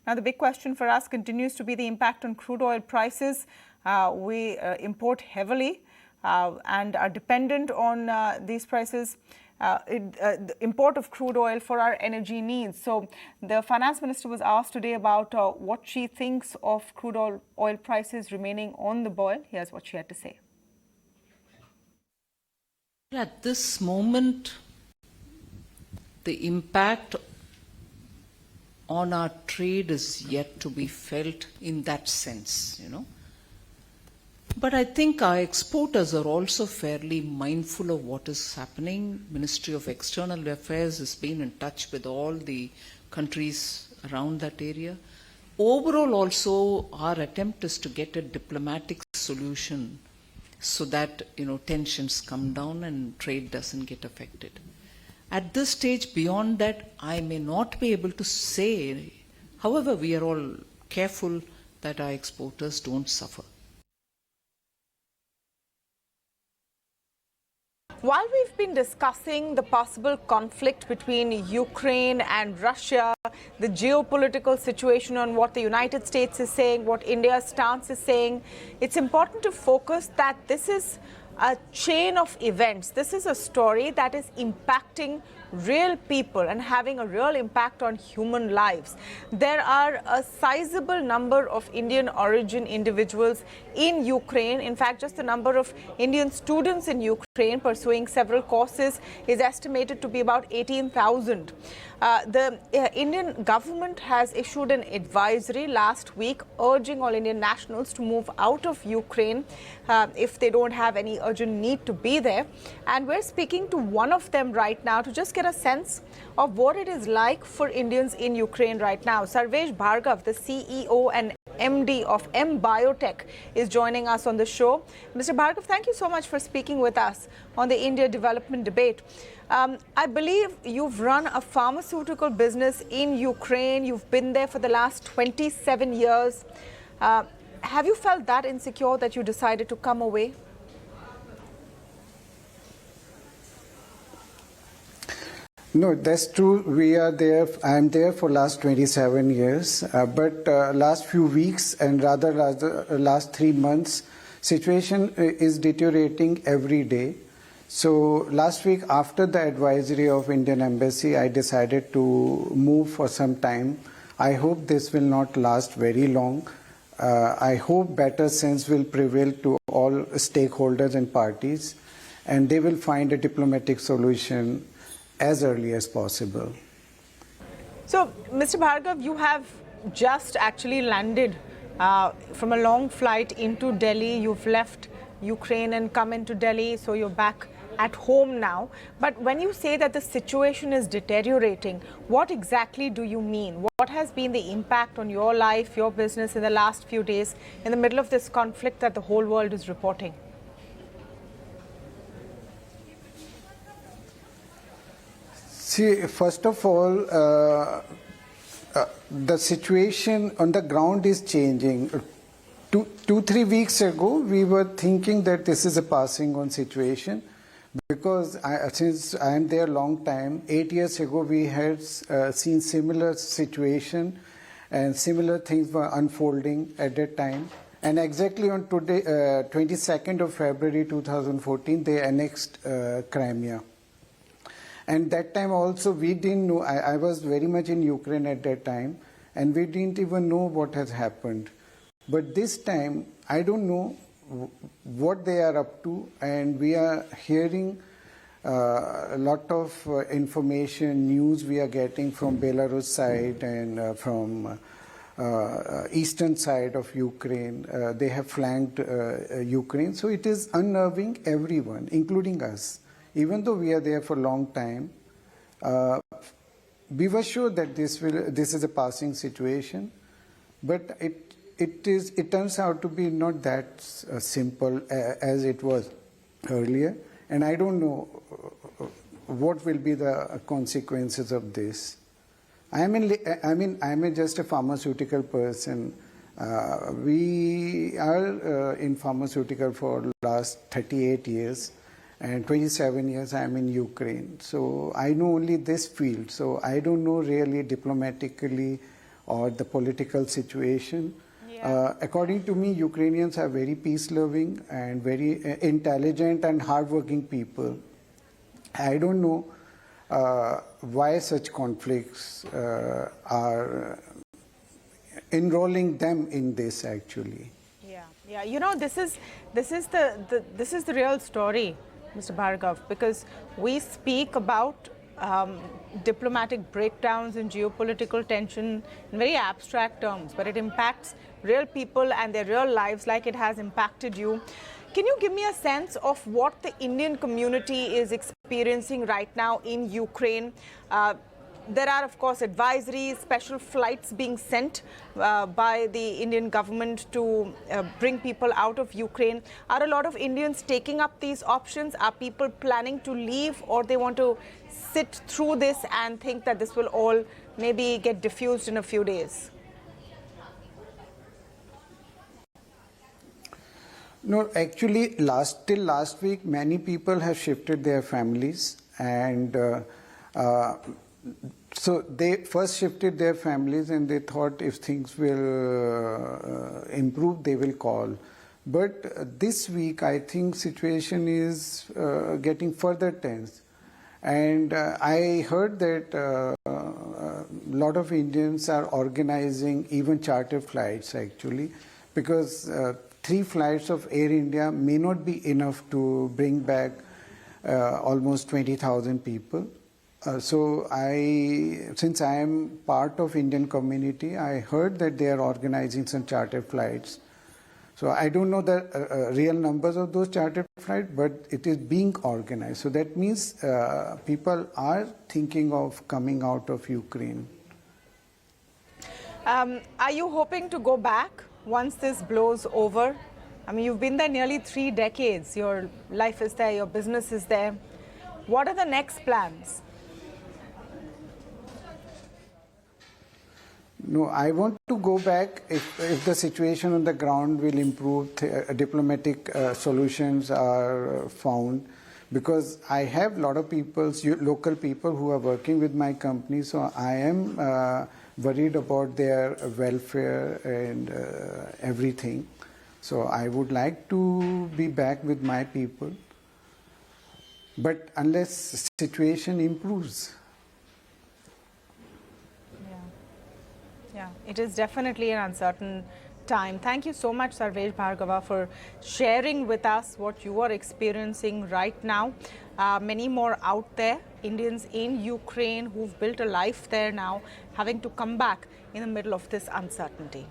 Now, the big question for us continues to be the impact on crude oil prices. We import heavily and are dependent on these prices. The import of crude oil for our energy needs. So the finance minister was asked today about what she thinks of crude oil prices remaining on the boil. Here's what she had to say. At this moment, the impact on our trade is yet to be felt in that sense, But I think our exporters are also fairly mindful of what is happening. Ministry of External Affairs has been in touch with all the countries around that area. Overall also, our attempt is to get a diplomatic solution so that, tensions come down and trade doesn't get affected. At this stage, beyond that, I may not be able to say. However, we are all careful that our exporters don't suffer. While we've been discussing the possible conflict between Ukraine and Russia, the geopolitical situation on what the United States is saying, what India's stance is saying, it's important to focus that this is a chain of events. This is a story that is impacting real people and having a real impact on human lives. There are a sizable number of Indian origin individuals in Ukraine. In fact, just the number of Indian students in Ukraine pursuing several courses is estimated to be about 18,000. The Indian government has issued an advisory last week urging all Indian nationals to move out of Ukraine if they don't have any urgent need to be there. And we're speaking to one of them right now to just get a sense of what it is like for Indians in Ukraine right now. Sarvesh Bhargava, the CEO and MD of M.Biotech, is joining us on the show. Mr. Bhargava, thank you so much for speaking with us on the India development debate. I believe you've run a pharmaceutical business in Ukraine. You've been there for the last 27 years. Have you felt that insecure that you decided to come away? No, that's true. We are there. I'm there for last 27 years. But last few weeks and rather last 3 months, situation is deteriorating every day. So last week, after the advisory of Indian Embassy, I decided to move for some time. I hope this will not last very long. I hope better sense will prevail to all stakeholders and parties, and they will find a diplomatic solution as early as possible. So, Mr. Bhargava, you have just actually landed from a long flight into Delhi. You've left Ukraine and come into Delhi, so you're back at home now. But when you say that the situation is deteriorating, what exactly do you mean? What has been the impact on your life, your business in the last few days in the middle of this conflict that the whole world is reporting? See, first of all, the situation on the ground is changing. 2-3 weeks ago, we were thinking that this is a passing on situation because since I am there a long time, 8 years ago, we had seen similar situation and similar things were unfolding at that time. And exactly on today, 22nd of February 2014, they annexed Crimea. And that time also we didn't know, I was very much in Ukraine at that time, and we didn't even know what has happened. But this time, I don't know what they are up to, and we are hearing a lot of information, news we are getting from Belarus side and from eastern side of Ukraine. They have flanked Ukraine, so it is unnerving everyone, including us. Even though we are there for a long time, we were sure that this is a passing situation, but it turns out to be not that simple as it was earlier, and I don't know what will be the consequences of this. I'm just a pharmaceutical person. We are in pharmaceutical for last 38 years. And 27 years I am in Ukraine. So I know only this field. So I don't know really diplomatically or the political situation. According to me, Ukrainians are very peace-loving and very intelligent and hardworking people. I don't know why such conflicts are enrolling them in this actually. Yeah. You know, this is the real story, Mr. Bhargav, because we speak about diplomatic breakdowns and geopolitical tension in very abstract terms, but it impacts real people and their real lives like it has impacted you. Can you give me a sense of what the Indian community is experiencing right now in Ukraine? There are, of course, advisories, special flights being sent by the Indian government to bring people out of Ukraine. Are a lot of Indians taking up these options? Are people planning to leave, or they want to sit through this and think that this will all maybe get diffused in a few days? No, actually, till last week, many people have shifted their families, and so they first shifted their families, and they thought if things will improve, they will call. But this week, I think situation is getting further tense, and I heard that a lot of Indians are organizing even charter flights actually, because 3 flights of Air India may not be enough to bring back almost 20,000 people. So since I am part of Indian community, I heard that they are organizing some charter flights. So I don't know the real numbers of those charter flights, but it is being organized. So that means people are thinking of coming out of Ukraine. Are you hoping to go back once this blows over? I mean, you've been there nearly 3 decades. Your life is there, your business is there. What are the next plans? No, I want to go back if the situation on the ground will improve, diplomatic solutions are found, because I have a lot of people, local people who are working with my company, so I am worried about their welfare and everything. So I would like to be back with my people, but unless the situation improves. Yeah, it is definitely an uncertain time. Thank you so much, Sarvesh Bhargava, for sharing with us what you are experiencing right now. Many more out there, Indians in Ukraine who've built a life there now, having to come back in the middle of this uncertainty.